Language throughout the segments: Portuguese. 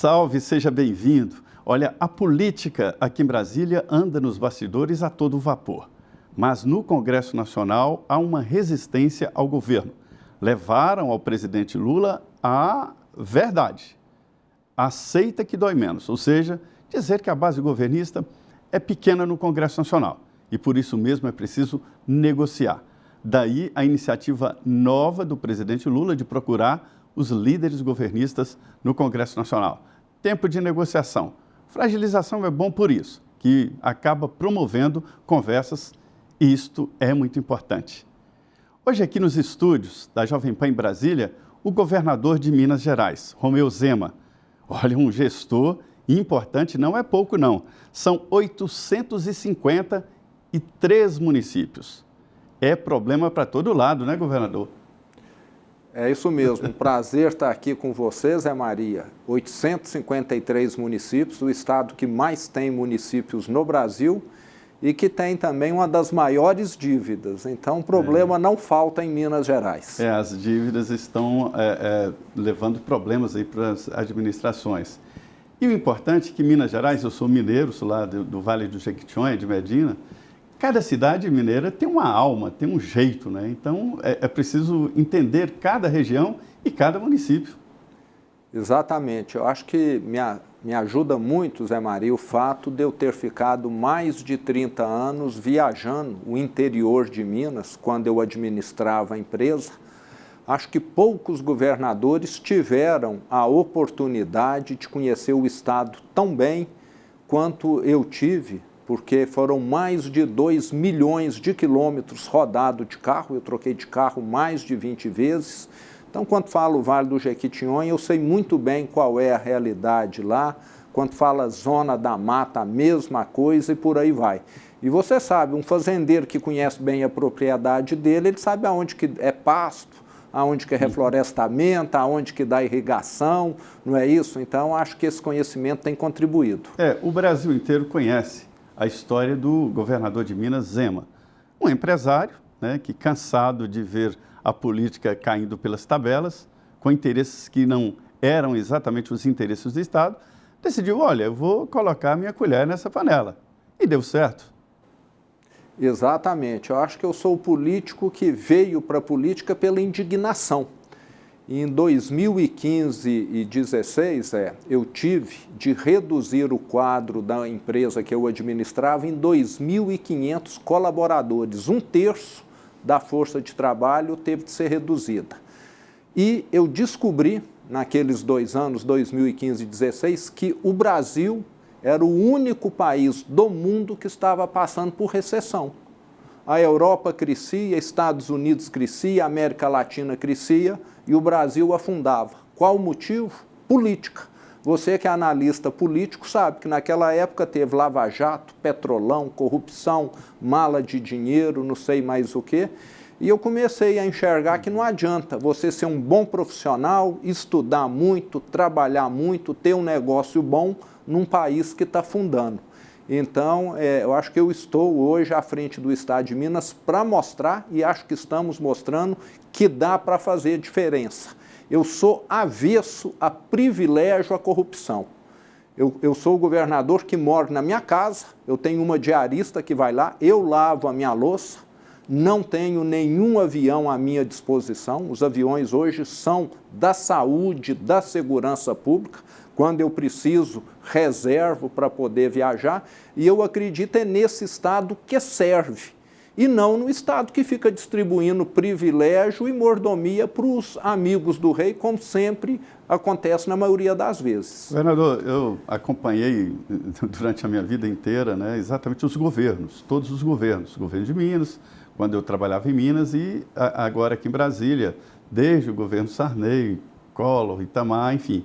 Salve, seja bem-vindo. Olha, a política aqui em Brasília anda nos bastidores a todo vapor. Mas no Congresso Nacional há uma resistência ao governo. Levaram ao presidente Lula a verdade. Aceita que dói menos, ou seja, dizer que a base governista é pequena no Congresso Nacional. E por isso mesmo é preciso negociar. Daí a iniciativa nova do presidente Lula de procurar os líderes governistas no Congresso Nacional. Tempo de negociação. Fragilização é bom por isso, que acaba promovendo conversas, e isto é muito importante. Hoje aqui nos estúdios da Jovem Pan em Brasília, o governador de Minas Gerais, Romeu Zema. Olha, um gestor importante, não é pouco não. São 853 municípios. É problema para todo lado, né, governador? É isso mesmo, um prazer estar aqui com vocês, Zé Maria. 853 municípios, o estado que mais tem municípios no Brasil e que tem também uma das maiores dívidas. Então, o problema não falta em Minas Gerais. As dívidas estão levando problemas aí para as administrações. E o importante é que Minas Gerais, eu sou mineiro, sou lá do Vale do Jequitinhonha, de Medina. Cada cidade mineira tem uma alma, tem um jeito, né? Então, é preciso entender cada região e cada município. Exatamente. Eu acho que me ajuda muito, Zé Maria, o fato de eu ter ficado mais de 30 anos viajando o interior de Minas, quando eu administrava a empresa. Acho que poucos governadores tiveram a oportunidade de conhecer o estado tão bem quanto eu tive, porque foram mais de 2 milhões de quilômetros rodados de carro, eu troquei de carro mais de 20 vezes. Então, quando falo Vale do Jequitinhonha, eu sei muito bem qual é a realidade lá. Quando fala Zona da Mata, a mesma coisa e por aí vai. E você sabe, um fazendeiro que conhece bem a propriedade dele, ele sabe aonde que é pasto, aonde que é reflorestamento, aonde que dá irrigação, não é isso? Então, acho que esse conhecimento tem contribuído. O Brasil inteiro conhece a história do governador de Minas, Zema. Um empresário, né, que cansado de ver a política caindo pelas tabelas, com interesses que não eram exatamente os interesses do Estado, decidiu, olha, eu vou colocar minha colher nessa panela. E deu certo. Exatamente. Eu acho que eu sou o político que veio para a política pela indignação. Em 2015 e 2016, eu tive de reduzir o quadro da empresa que eu administrava em 2.500 colaboradores. 1/3 da força de trabalho teve de ser reduzida. E eu descobri, naqueles 2 anos, 2015 e 2016, que o Brasil era o único país do mundo que estava passando por recessão. A Europa crescia, Estados Unidos crescia, a América Latina crescia e o Brasil afundava. Qual o motivo? Política. Você que é analista político sabe que naquela época teve lava-jato, petrolão, corrupção, mala de dinheiro, não sei mais o quê. E eu comecei a enxergar que não adianta você ser um bom profissional, estudar muito, trabalhar muito, ter um negócio bom num país que está afundando. Então, eu acho que eu estou hoje à frente do Estado de Minas para mostrar, e acho que estamos mostrando, que dá para fazer diferença. Eu sou avesso a privilégio à corrupção. Eu sou o governador que mora na minha casa, eu tenho uma diarista que vai lá, eu lavo a minha louça, não tenho nenhum avião à minha disposição. Os aviões hoje são da saúde, da segurança pública. Quando eu preciso, reservo para poder viajar. E eu acredito nesse Estado que serve. E não no Estado que fica distribuindo privilégio e mordomia para os amigos do rei, como sempre acontece na maioria das vezes. Governador, eu acompanhei durante a minha vida inteira, né, exatamente os governos, todos os governos. O governo de Minas, quando eu trabalhava em Minas, e agora aqui em Brasília, desde o governo Sarney, Collor, Itamar, enfim.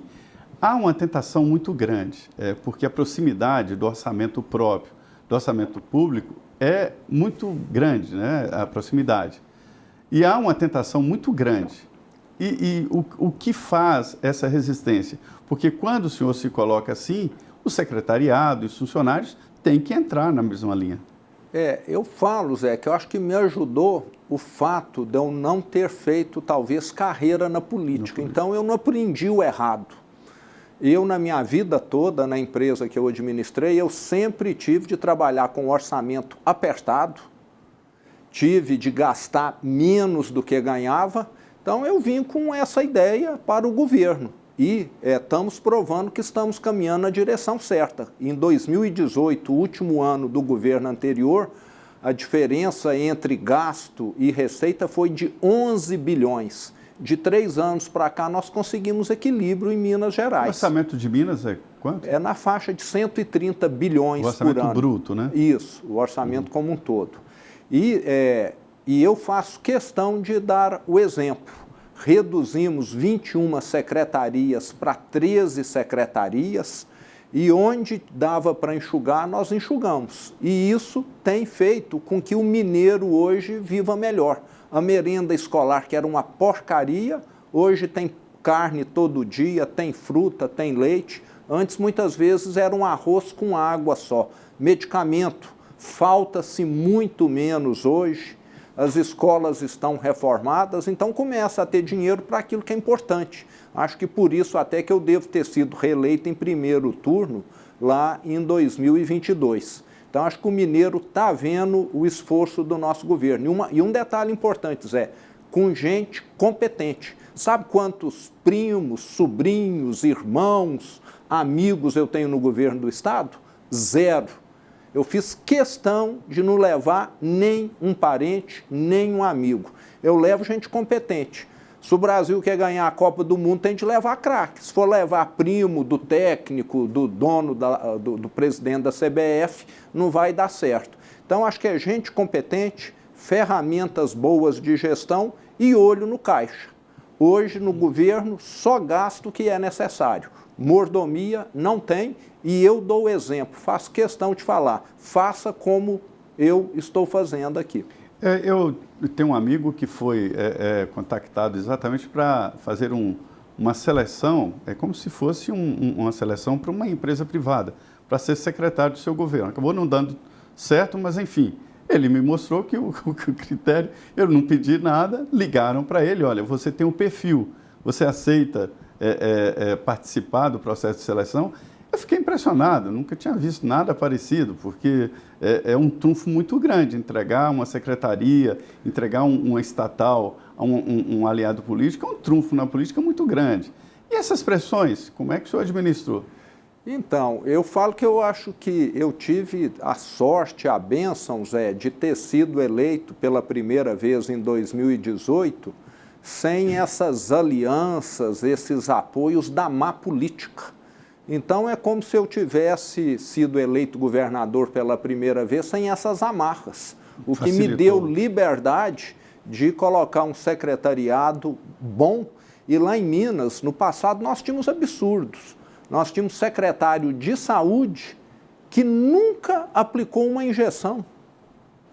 Há uma tentação muito grande, porque a proximidade do orçamento próprio, do orçamento público, é muito grande, né, a proximidade. E há uma tentação muito grande. E o que faz essa resistência? Porque quando o senhor se coloca assim, o secretariado e os funcionários têm que entrar na mesma linha. Eu falo, Zé, que eu acho que me ajudou o fato de eu não ter feito, talvez, carreira na política. Então, eu não aprendi o errado. Eu, na minha vida toda, na empresa que eu administrei, eu sempre tive de trabalhar com orçamento apertado, tive de gastar menos do que ganhava, então eu vim com essa ideia para o governo. E estamos provando que estamos caminhando na direção certa. Em 2018, o último ano do governo anterior, a diferença entre gasto e receita foi de 11 bilhões. De 3 anos para cá, nós conseguimos equilíbrio em Minas Gerais. O orçamento de Minas é quanto? É na faixa de 130 bilhões por ano. O orçamento bruto, né? Isso, o orçamento como um todo. E eu faço questão de dar o exemplo. Reduzimos 21 secretarias para 13 secretarias e onde dava para enxugar, nós enxugamos. E isso tem feito com que o mineiro hoje viva melhor. A merenda escolar, que era uma porcaria, hoje tem carne todo dia, tem fruta, tem leite. Antes, muitas vezes, era um arroz com água só. Medicamento, falta-se muito menos hoje. As escolas estão reformadas, então começa a ter dinheiro para aquilo que é importante. Acho que por isso até que eu devo ter sido reeleito em primeiro turno lá em 2022. Então acho que o mineiro está vendo o esforço do nosso governo. E um detalhe importante, Zé, com gente competente. Sabe quantos primos, sobrinhos, irmãos, amigos eu tenho no governo do estado? 0. Eu fiz questão de não levar nem um parente, nem um amigo. Eu levo gente competente. Se o Brasil quer ganhar a Copa do Mundo, tem de levar craque. Se for levar primo do técnico, do dono, do presidente da CBF, não vai dar certo. Então, acho que é gente competente, ferramentas boas de gestão e olho no caixa. Hoje, no governo, só gasto o que é necessário. Mordomia não tem. E eu dou o exemplo, faço questão de falar, faça como eu estou fazendo aqui. Eu tenho um amigo que foi contactado exatamente para fazer uma seleção, como se fosse uma seleção para uma empresa privada, para ser secretário do seu governo. Acabou não dando certo, mas enfim, ele me mostrou que o critério, eu não pedi nada, ligaram para ele, olha, você tem um perfil, você aceita participar do processo de seleção? Eu fiquei impressionado, nunca tinha visto nada parecido, porque é um trunfo muito grande entregar uma secretaria, entregar uma estatal a um aliado político, é um trunfo na política muito grande. E essas pressões, como é que o senhor administrou? Então, eu falo que eu acho que eu tive a sorte, a bênção, Zé, de ter sido eleito pela primeira vez em 2018, sem essas alianças, esses apoios da má política. Então, é como se eu tivesse sido eleito governador pela primeira vez sem essas amarras, o que me deu liberdade de colocar um secretariado bom. E lá em Minas, no passado, nós tínhamos absurdos. Nós tínhamos secretário de saúde que nunca aplicou uma injeção,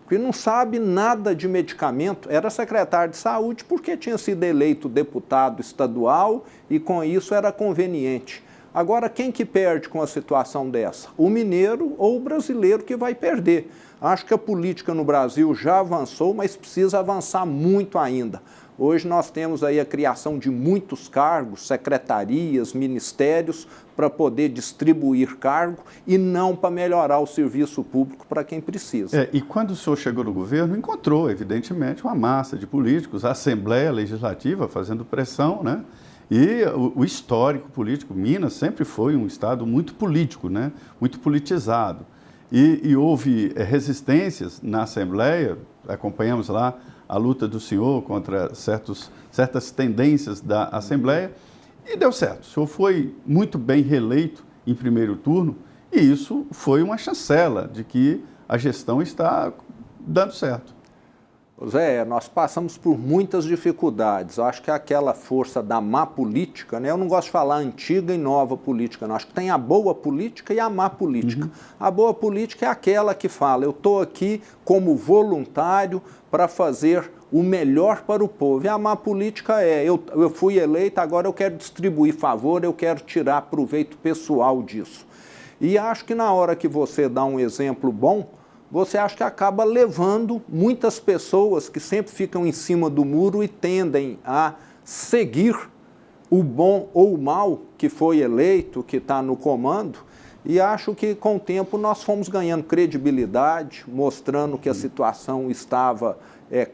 que não sabe nada de medicamento, era secretário de saúde porque tinha sido eleito deputado estadual e com isso era conveniente. Agora, quem que perde com a situação dessa? O mineiro ou o brasileiro que vai perder. Acho que a política no Brasil já avançou, mas precisa avançar muito ainda. Hoje nós temos aí a criação de muitos cargos, secretarias, ministérios, para poder distribuir cargo e não para melhorar o serviço público para quem precisa. E quando o senhor chegou no governo, encontrou, evidentemente, uma massa de políticos, a Assembleia Legislativa fazendo pressão, né? E o histórico político, Minas sempre foi um estado muito político, né? Muito politizado. E houve resistências na Assembleia, acompanhamos lá a luta do senhor contra certas tendências da Assembleia, e deu certo. O senhor foi muito bem reeleito em primeiro turno, e isso foi uma chancela de que a gestão está dando certo. Zé, nós passamos por muitas dificuldades. Eu acho que aquela força da má política, né? Eu não gosto de falar antiga e nova política, não. Acho que tem a boa política e a má política. A boa política é aquela que fala, eu estou aqui como voluntário para fazer o melhor para o povo. E a má política é, eu fui eleito, agora eu quero distribuir favor, eu quero tirar proveito pessoal disso. E acho que na hora que você dá um exemplo bom, você acha que acaba levando muitas pessoas que sempre ficam em cima do muro e tendem a seguir o bom ou o mal que foi eleito, que está no comando, e acho que com o tempo nós fomos ganhando credibilidade, mostrando que a situação estava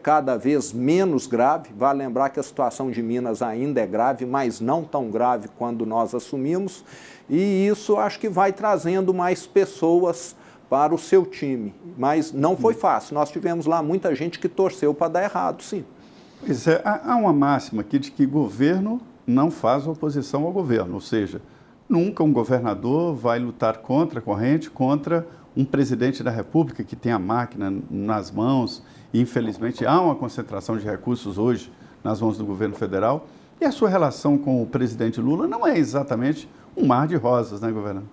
cada vez menos grave. Vale lembrar que a situação de Minas ainda é grave, mas não tão grave quando nós assumimos, e isso acho que vai trazendo mais pessoas para o seu time. Mas não foi fácil, nós tivemos lá muita gente que torceu para dar errado, sim. Pois é, há uma máxima aqui de que governo não faz oposição ao governo, ou seja, nunca um governador vai lutar contra a corrente, contra um presidente da República que tem a máquina nas mãos. E, infelizmente, há uma concentração de recursos hoje nas mãos do governo federal. E a sua relação com o presidente Lula não é exatamente um mar de rosas, né, governador?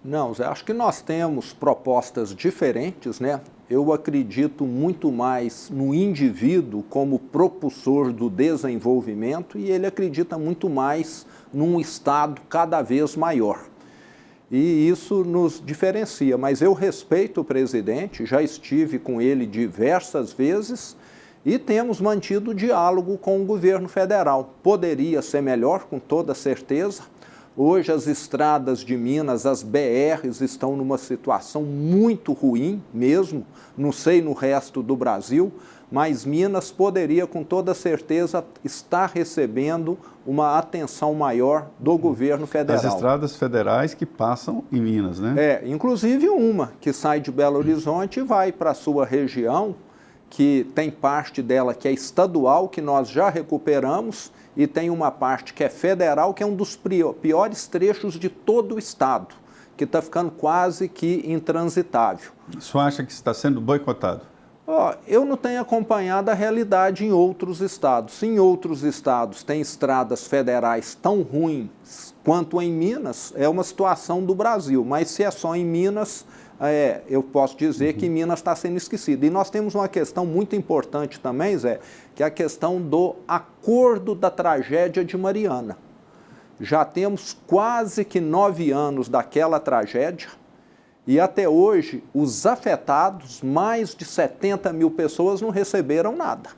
Não, Zé, acho que nós temos propostas diferentes, né? Eu acredito muito mais no indivíduo como propulsor do desenvolvimento e ele acredita muito mais num Estado cada vez maior. E isso nos diferencia, mas eu respeito o presidente, já estive com ele diversas vezes e temos mantido diálogo com o governo federal. Poderia ser melhor, com toda certeza. Hoje as estradas de Minas, as BRs, estão numa situação muito ruim mesmo, não sei no resto do Brasil, mas Minas poderia com toda certeza estar recebendo uma atenção maior do governo federal. As estradas federais que passam em Minas, né? Inclusive uma que sai de Belo Horizonte e vai para a sua região, que tem parte dela que é estadual, que nós já recuperamos, e tem uma parte que é federal, que é um dos piores trechos de todo o estado, que está ficando quase que intransitável. O senhor acha que está sendo boicotado? Eu não tenho acompanhado a realidade em outros estados. Se em outros estados tem estradas federais tão ruins quanto em Minas, é uma situação do Brasil. Mas se é só em Minas, eu posso dizer que Minas está sendo esquecida. E nós temos uma questão muito importante também, Zé, que é a questão do acordo da tragédia de Mariana. Já temos quase que 9 anos daquela tragédia. E até hoje, os afetados, mais de 70 mil pessoas, não receberam nada.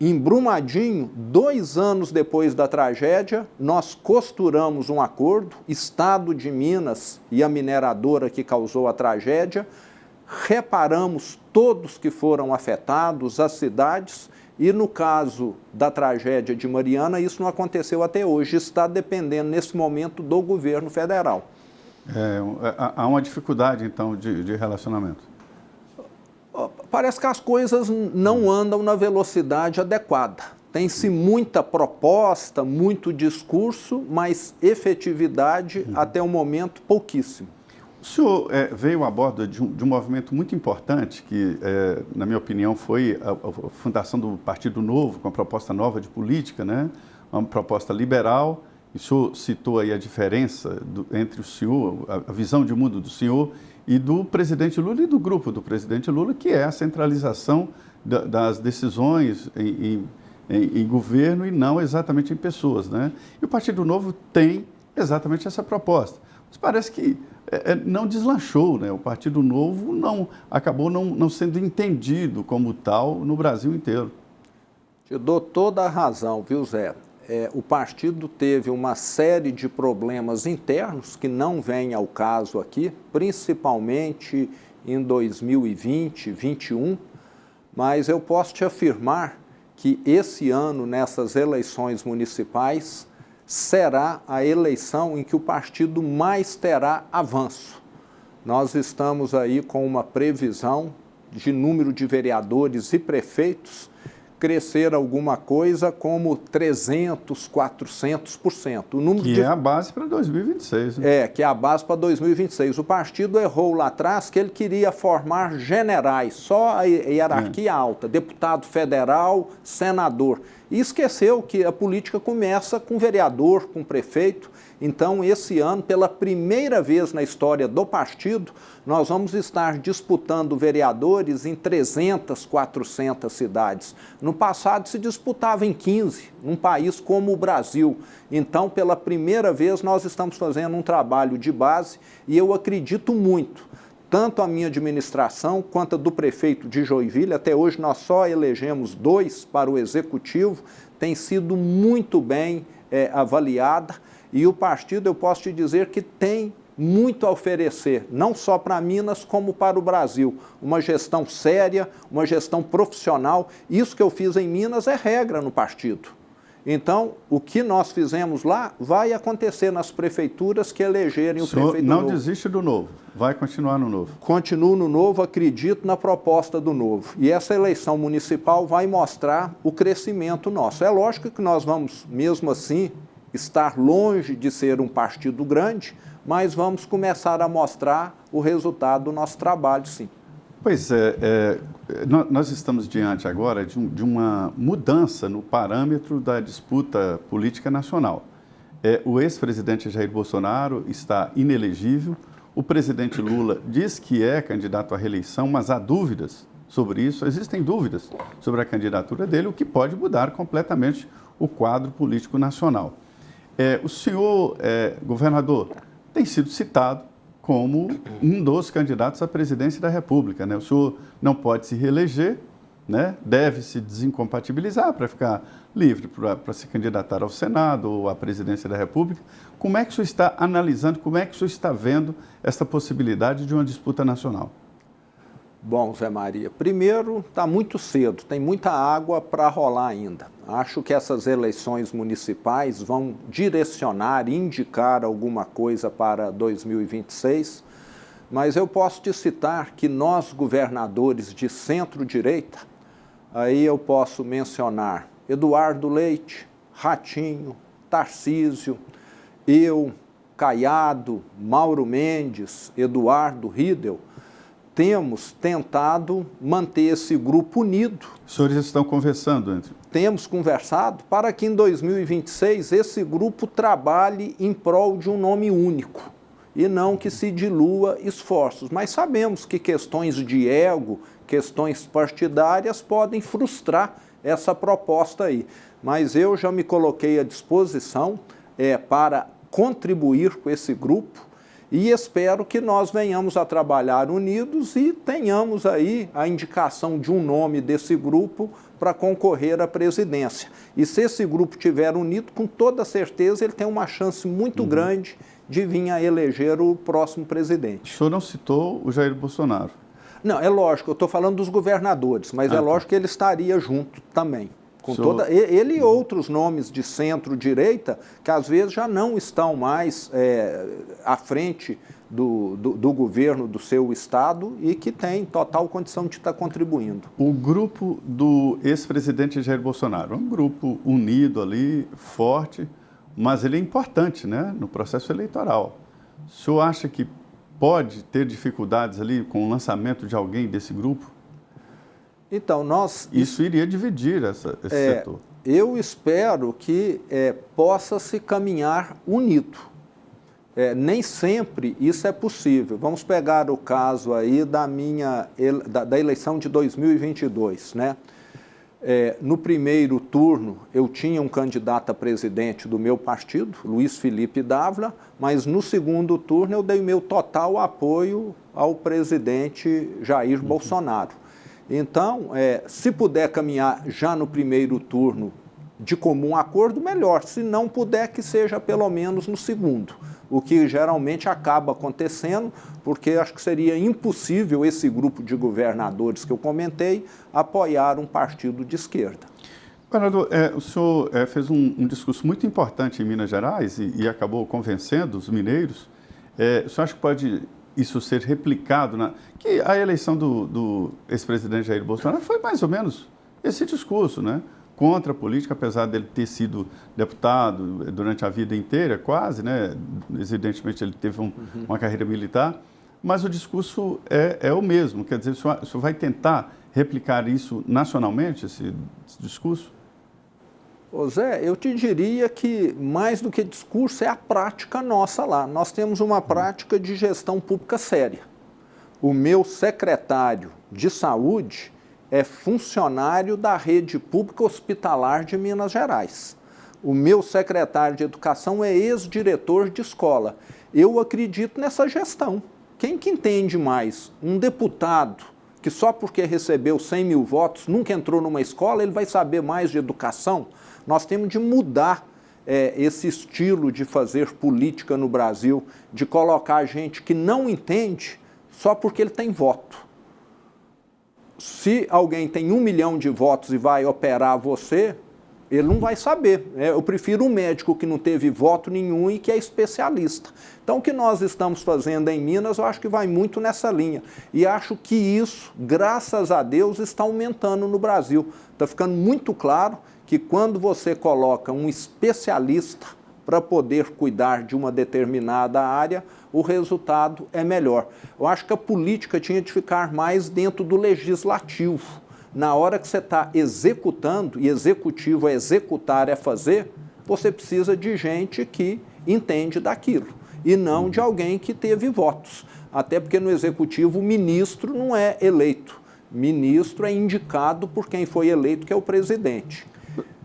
Em Brumadinho, 2 anos depois da tragédia, nós costuramos um acordo, Estado de Minas e a mineradora que causou a tragédia, reparamos todos que foram afetados, as cidades, e no caso da tragédia de Mariana, isso não aconteceu até hoje, está dependendo nesse momento do governo federal. Há uma dificuldade, então, de relacionamento. Parece que as coisas não andam na velocidade adequada. Tem-se muita proposta, muito discurso, mas efetividade, até o momento, pouquíssimo. O senhor veio a bordo de um movimento muito importante, que, na minha opinião, foi a fundação do Partido Novo, com a proposta nova de política, né? Uma proposta liberal. O senhor citou aí a diferença entre o senhor, a visão de mundo do senhor e do presidente Lula e do grupo do presidente Lula, que é a centralização das decisões em governo e não exatamente em pessoas, né? E o Partido Novo tem exatamente essa proposta. Mas parece que não deslanchou, né? O Partido Novo acabou não sendo entendido como tal no Brasil inteiro. Te dou toda a razão, viu, Zé? O partido teve uma série de problemas internos que não vêm ao caso aqui, principalmente em 2020, 2021, mas eu posso te afirmar que esse ano, nessas eleições municipais, será a eleição em que o partido mais terá avanço. Nós estamos aí com uma previsão de número de vereadores e prefeitos crescer alguma coisa como 300%, 400%. O número que é a base para 2026. Né? Que é a base para 2026. O partido errou lá atrás que ele queria formar generais, só a hierarquia alta, deputado federal, senador. E esqueceu que a política começa com vereador, com prefeito. Então, esse ano, pela primeira vez na história do partido, nós vamos estar disputando vereadores em 300, 400 cidades. No passado, se disputava em 15, num país como o Brasil. Então, pela primeira vez, nós estamos fazendo um trabalho de base e eu acredito muito. Tanto a minha administração quanto a do prefeito de Joinville, até hoje nós só elegemos 2 para o executivo, tem sido muito bem avaliada, e o partido, eu posso te dizer que tem muito a oferecer, não só para Minas, como para o Brasil. Uma gestão séria, uma gestão profissional. Isso que eu fiz em Minas é regra no partido. Então, o que nós fizemos lá vai acontecer nas prefeituras que elegerem o prefeito não novo. Não desiste do Novo, vai continuar no Novo. Continuo no Novo, acredito na proposta do Novo. E essa eleição municipal vai mostrar o crescimento nosso. É lógico que nós vamos, mesmo assim, estar longe de ser um partido grande, mas vamos começar a mostrar o resultado do nosso trabalho, sim. Pois nós estamos diante agora de uma mudança no parâmetro da disputa política nacional. O ex-presidente Jair Bolsonaro está inelegível, o presidente Lula diz que é candidato à reeleição, mas há dúvidas sobre isso, existem dúvidas sobre a candidatura dele, o que pode mudar completamente o quadro político nacional. O senhor, governador, tem sido citado como um dos candidatos à presidência da República, né? O senhor não pode se reeleger, né? Deve se desincompatibilizar para ficar livre para se candidatar ao Senado ou à presidência da República. Como é que o senhor está analisando, como é que o senhor está vendo essa possibilidade de uma disputa nacional? Bom, Zé Maria, primeiro, está muito cedo, tem muita água para rolar ainda. Acho que essas eleições municipais vão direcionar, indicar alguma coisa para 2026, mas eu posso te citar que nós, governadores de centro-direita, aí eu posso mencionar Eduardo Leite, Ratinho, Tarcísio, eu, Caiado, Mauro Mendes, Eduardo Riedel, temos tentado manter esse grupo unido. Os senhores estão conversando entre? Temos conversado para que em 2026 esse grupo trabalhe em prol de um nome único e não que se dilua esforços. Mas sabemos que questões de ego, questões partidárias podem frustrar essa proposta aí. Mas eu já me coloquei à disposição para contribuir com esse grupo, e espero que nós venhamos a trabalhar unidos e tenhamos aí a indicação de um nome desse grupo para concorrer à presidência. E se esse grupo estiver unido, com toda certeza ele tem uma chance muito grande de vir a eleger o próximo presidente. O senhor não citou o Jair Bolsonaro? Não, é lógico, eu estou falando dos governadores, mas é lógico que ele estaria junto também. Com ele e outros nomes de centro-direita que às vezes já não estão mais à frente do governo do seu estado e que tem total condição de estar contribuindo. O grupo do ex-presidente Jair Bolsonaro é um grupo unido ali, forte, mas ele é importante, né, no processo eleitoral. O senhor acha que pode ter dificuldades ali com o lançamento de alguém desse grupo? Então, Isso iria dividir esse setor. Eu espero que possa se caminhar unido. Nem sempre isso é possível. Vamos pegar o caso aí da eleição de 2022, né? No primeiro turno, eu tinha um candidato a presidente do meu partido, Luiz Felipe Dávila, mas no segundo turno eu dei meu total apoio ao presidente Jair Bolsonaro. Então, se puder caminhar já no primeiro turno de comum acordo, melhor. Se não puder, que seja pelo menos no segundo. O que geralmente acaba acontecendo, porque acho que seria impossível esse grupo de governadores que eu comentei apoiar um partido de esquerda. Governador, o senhor fez um discurso muito importante em Minas Gerais e acabou convencendo os mineiros. O senhor acha que pode isso ser replicado? Que a eleição do ex-presidente Jair Bolsonaro foi mais ou menos esse discurso, né? Contra a política, apesar dele ter sido deputado durante a vida inteira, quase, né? Evidentemente ele teve uma carreira militar, mas o discurso é o mesmo. Quer dizer, o senhor vai tentar replicar isso nacionalmente, esse discurso? Ô Zé, eu te diria que mais do que discurso é a prática nossa lá. Nós temos uma prática de gestão pública séria. O meu secretário de saúde é funcionário da rede pública hospitalar de Minas Gerais. O meu secretário de educação é ex-diretor de escola. Eu acredito nessa gestão. Quem que entende mais? Um deputado que só porque recebeu 100 mil votos nunca entrou numa escola, ele vai saber mais de educação? Nós temos de mudar esse estilo de fazer política no Brasil, de colocar gente que não entende só porque ele tem voto. Se alguém tem 1 milhão de votos e vai operar você, ele não vai saber. Eu prefiro um médico que não teve voto nenhum e que é especialista. Então, o que nós estamos fazendo em Minas, eu acho que vai muito nessa linha. E acho que isso, graças a Deus, está aumentando no Brasil. Está ficando muito claro que quando você coloca um especialista para poder cuidar de uma determinada área, o resultado é melhor. Eu acho que a política tinha de ficar mais dentro do legislativo. Na hora que você está executando, e executivo é executar, é fazer, você precisa de gente que entende daquilo, e não de alguém que teve votos. Até porque no executivo o ministro não é eleito. Ministro é indicado por quem foi eleito, que é o presidente.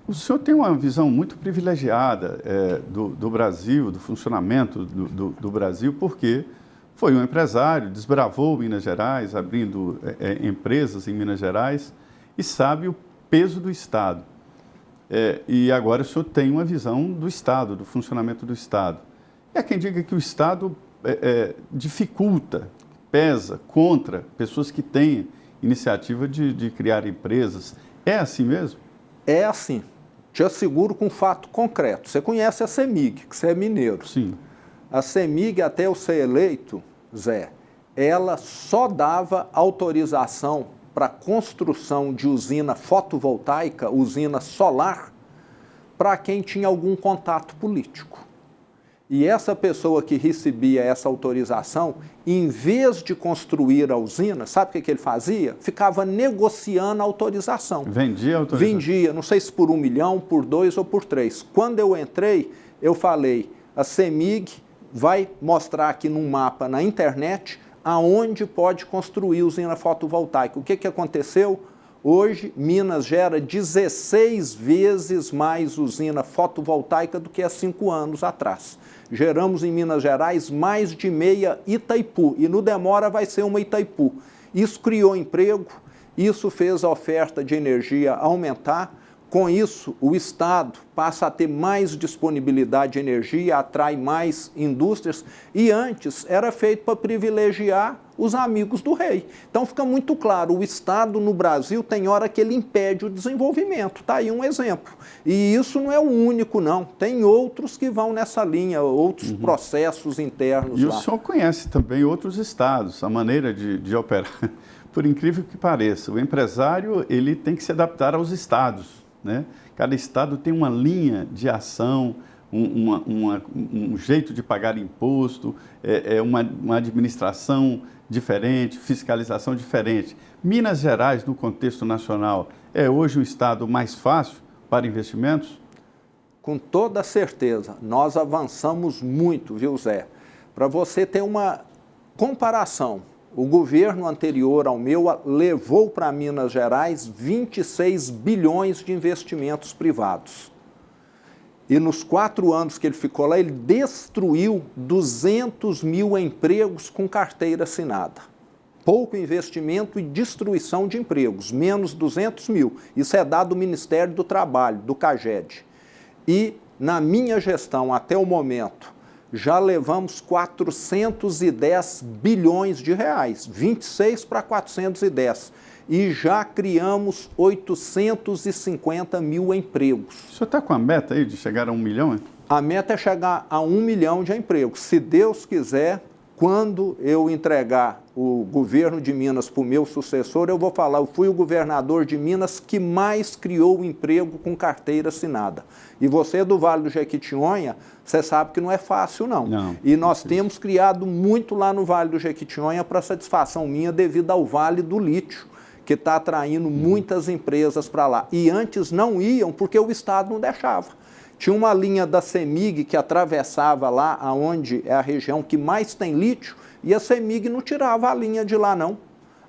O senhor tem uma visão muito privilegiada do Brasil, do funcionamento do Brasil, porque foi um empresário, desbravou Minas Gerais, abrindo empresas em Minas Gerais e sabe o peso do Estado. E agora o senhor tem uma visão do Estado, do funcionamento do Estado. E há quem diga que o Estado dificulta, pesa contra pessoas que têm iniciativa de criar empresas. É assim mesmo? É assim. Te asseguro com um fato concreto. Você conhece a CEMIG, que você é mineiro. Sim. A CEMIG, até eu ser eleito, Zé, ela só dava autorização para construção de usina fotovoltaica, usina solar, para quem tinha algum contato político. E essa pessoa que recebia essa autorização, em vez de construir a usina, sabe o que ele fazia? Ficava negociando a autorização. Vendia a autorização? Vendia, não sei se por 1 milhão, por 2 ou por 3. Quando eu entrei, eu falei, a CEMIG vai mostrar aqui num mapa na internet aonde pode construir usina fotovoltaica. O que aconteceu? Hoje, Minas gera 16 vezes mais usina fotovoltaica do que há 5 anos atrás. Geramos em Minas Gerais mais de meia Itaipu, e no demora vai ser uma Itaipu. Isso criou emprego, isso fez a oferta de energia aumentar. Com isso, o Estado passa a ter mais disponibilidade de energia, atrai mais indústrias, e antes era feito para privilegiar os amigos do rei. Então fica muito claro, o Estado no Brasil tem hora que ele impede o desenvolvimento, está aí um exemplo. E isso não é o único não, tem outros que vão nessa linha, outros processos internos lá. E o senhor conhece também outros estados, a maneira de operar. Por incrível que pareça, o empresário ele tem que se adaptar aos estados. Né? Cada estado tem uma linha de ação, um jeito de pagar imposto, uma administração diferente, fiscalização diferente. Minas Gerais, no contexto nacional, é hoje o estado mais fácil para investimentos? Com toda certeza, nós avançamos muito, viu, Zé? Para você ter uma comparação, o governo anterior ao meu levou para Minas Gerais 26 bilhões de investimentos privados. E nos 4 anos que ele ficou lá, ele destruiu 200 mil empregos com carteira assinada. Pouco investimento e destruição de empregos, menos 200 mil. Isso é dado do Ministério do Trabalho, do CAGED. E na minha gestão, até o momento, já levamos 410 bilhões de reais, 26 para 410, e já criamos 850 mil empregos. O senhor está com a meta aí de chegar a 1 milhão? Hein? A meta é chegar a 1 milhão de empregos. Se Deus quiser, quando eu entregar o governo de Minas para o meu sucessor, eu vou falar, eu fui o governador de Minas que mais criou emprego com carteira assinada. E você do Vale do Jequitinhonha, você sabe que não é fácil, não. E nós temos criado muito lá no Vale do Jequitinhonha para satisfação minha devido ao Vale do Lítio, que está atraindo muitas empresas para lá. E antes não iam porque o Estado não deixava. Tinha uma linha da CEMIG que atravessava lá, onde é a região que mais tem lítio, e a CEMIG não tirava a linha de lá, não.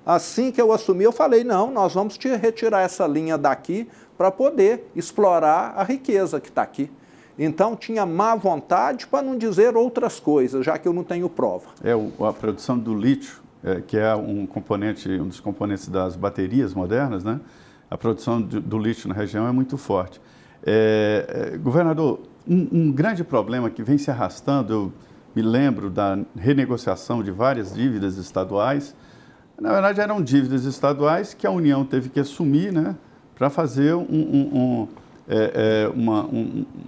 Assim que eu assumi, eu falei, não, nós vamos retirar essa linha daqui para poder explorar a riqueza que está aqui. Então, tinha má vontade para não dizer outras coisas, já que eu não tenho prova. A produção do lítio, que é um dos componentes das baterias modernas, né? A produção do lítio na região é muito forte. Governador, um grande problema que vem se arrastando, eu me lembro da renegociação de várias dívidas estaduais. Na verdade, eram dívidas estaduais que a União teve que assumir, né, para fazer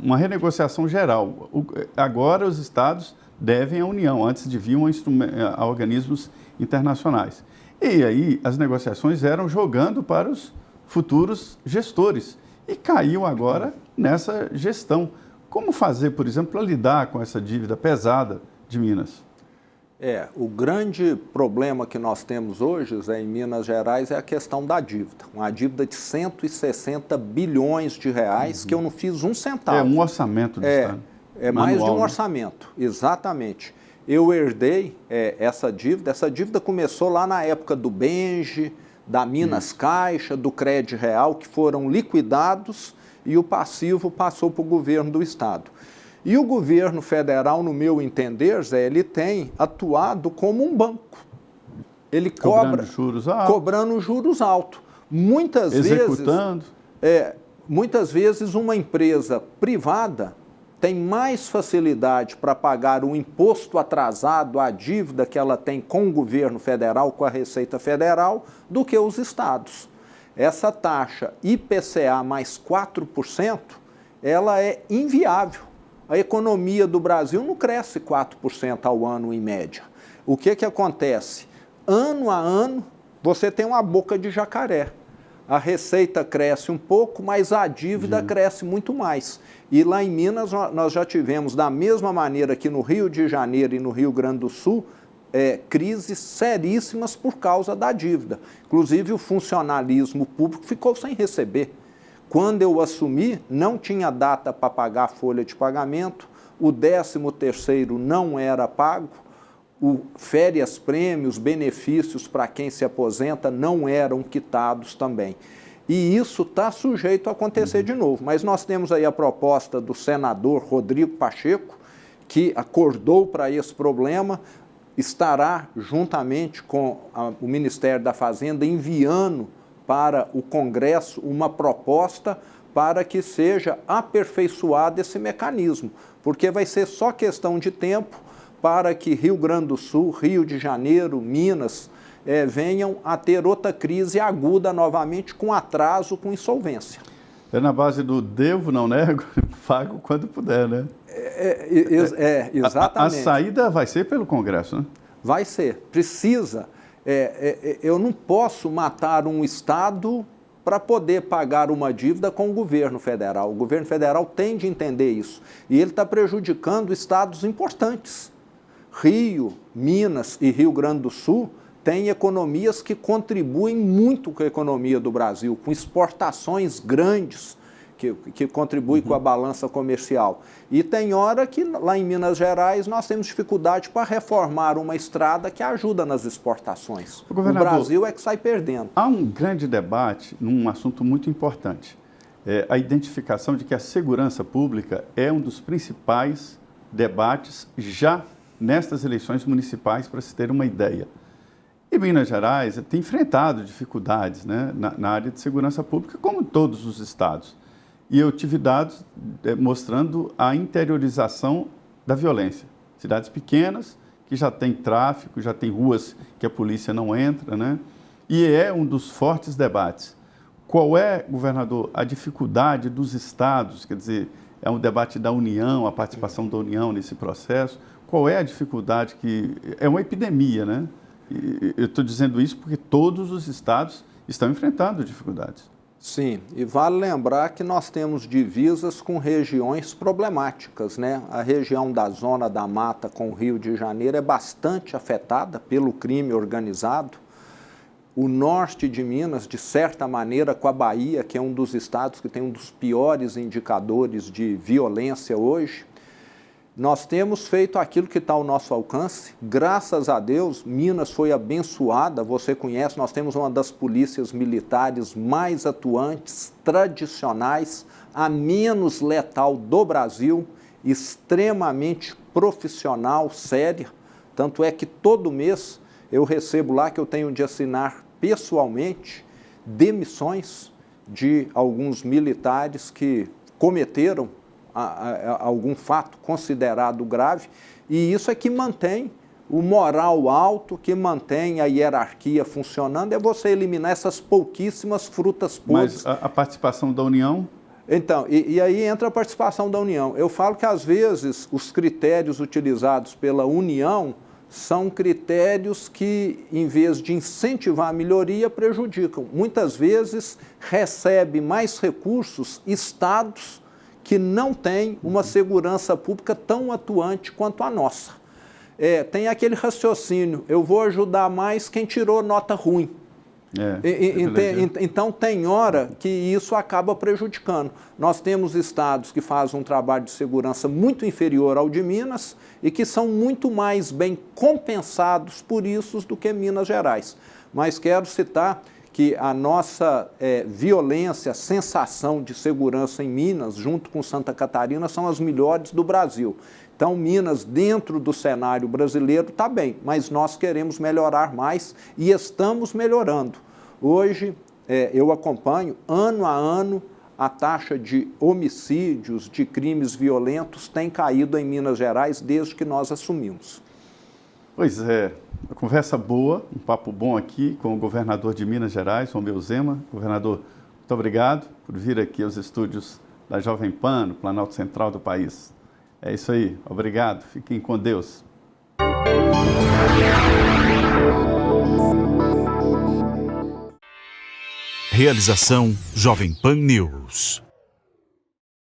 uma renegociação geral. Agora, os estados devem à União, antes deviam a organismos internacionais. E aí, as negociações eram jogando para os futuros gestores. E caiu agora nessa gestão. Como fazer, por exemplo, para lidar com essa dívida pesada de Minas? O grande problema que nós temos hoje, Zé, em Minas Gerais é a questão da dívida. Uma dívida de 160 bilhões de reais que eu não fiz um centavo. É um orçamento do Estado. Mais de um orçamento, exatamente. Eu herdei essa dívida começou lá na época do Benge, da Minas Caixa, do Crédito Real, que foram liquidados e o passivo passou para o governo do Estado. E o governo federal, no meu entender, Zé, ele tem atuado como um banco. Ele cobrando juros altos. Muitas vezes uma empresa privada tem mais facilidade para pagar o imposto atrasado, a dívida que ela tem com o governo federal, com a Receita Federal, do que os estados. Essa taxa IPCA mais 4%, ela é inviável. A economia do Brasil não cresce 4% ao ano em média. O que acontece? Ano a ano, você tem uma boca de jacaré. A receita cresce um pouco, mas a dívida cresce muito mais. E lá em Minas, nós já tivemos, da mesma maneira que no Rio de Janeiro e no Rio Grande do Sul, crises seríssimas por causa da dívida. Inclusive, o funcionalismo público ficou sem receber. Quando eu assumi, não tinha data para pagar a folha de pagamento, o 13º não era pago, férias, prêmios, benefícios para quem se aposenta não eram quitados também. E isso está sujeito a acontecer de novo. Mas nós temos aí a proposta do senador Rodrigo Pacheco, que acordou para esse problema, estará juntamente com o Ministério da Fazenda enviando para o Congresso uma proposta para que seja aperfeiçoado esse mecanismo, porque vai ser só questão de tempo para que Rio Grande do Sul, Rio de Janeiro, Minas, venham a ter outra crise aguda novamente com atraso, com insolvência. É na base do devo, não nego, pago quando puder, né? Exatamente. A saída vai ser pelo Congresso, né? Vai ser, precisa. Eu não posso matar um Estado para poder pagar uma dívida com o governo federal. O governo federal tem de entender isso. E ele está prejudicando estados importantes. Rio, Minas e Rio Grande do Sul têm economias que contribuem muito com a economia do Brasil, com exportações grandes que contribuem com a balança comercial. E tem hora que lá em Minas Gerais nós temos dificuldade para reformar uma estrada que ajuda nas exportações. O Brasil é que sai perdendo. Há um grande debate num assunto muito importante. A identificação de que a segurança pública é um dos principais debates já nestas eleições municipais, para se ter uma ideia. E Minas Gerais tem enfrentado dificuldades, né, na área de segurança pública, como todos os estados. E eu tive dados mostrando a interiorização da violência. Cidades pequenas, que já tem tráfico, já tem ruas que a polícia não entra, né? E é um dos fortes debates. Qual é, governador, a dificuldade dos estados? Quer dizer, é um debate da União, a participação da União nesse processo. Qual é a dificuldade que... É uma epidemia, né? E eu estou dizendo isso porque todos os estados estão enfrentando dificuldades. Sim, e vale lembrar que nós temos divisas com regiões problemáticas, né? A região da Zona da Mata com o Rio de Janeiro é bastante afetada pelo crime organizado. O norte de Minas, de certa maneira, com a Bahia, que é um dos estados que tem um dos piores indicadores de violência hoje. Nós temos feito aquilo que está ao nosso alcance. Graças a Deus, Minas foi abençoada. Você conhece, nós temos uma das polícias militares mais atuantes, tradicionais, a menos letal do Brasil, extremamente profissional, séria. Tanto é que todo mês eu recebo lá que eu tenho de assinar pessoalmente demissões de alguns militares que cometeram algum fato considerado grave, e isso é que mantém o moral alto, que mantém a hierarquia funcionando, é você eliminar essas pouquíssimas frutas podres. Mas a participação da União? Então, e aí entra a participação da União. Eu falo que, às vezes, os critérios utilizados pela União são critérios que, em vez de incentivar a melhoria, prejudicam. Muitas vezes, recebe mais recursos estados que não têm uma segurança pública tão atuante quanto a nossa. Tem aquele raciocínio, eu vou ajudar mais quem tirou nota ruim. Então, tem hora que isso acaba prejudicando. Nós temos estados que fazem um trabalho de segurança muito inferior ao de Minas e que são muito mais bem compensados por isso do que Minas Gerais. Mas quero citar que a nossa violência, sensação de segurança em Minas, junto com Santa Catarina, são as melhores do Brasil. Então, Minas, dentro do cenário brasileiro, está bem, mas nós queremos melhorar mais e estamos melhorando. Hoje, eu acompanho, ano a ano, a taxa de homicídios, de crimes violentos tem caído em Minas Gerais desde que nós assumimos. Pois é, uma conversa boa, um papo bom aqui com o governador de Minas Gerais, Romeu Zema. Governador, muito obrigado por vir aqui aos estúdios da Jovem Pan, no Planalto Central do país. É isso aí, obrigado, fiquem com Deus. Realização Jovem Pan News.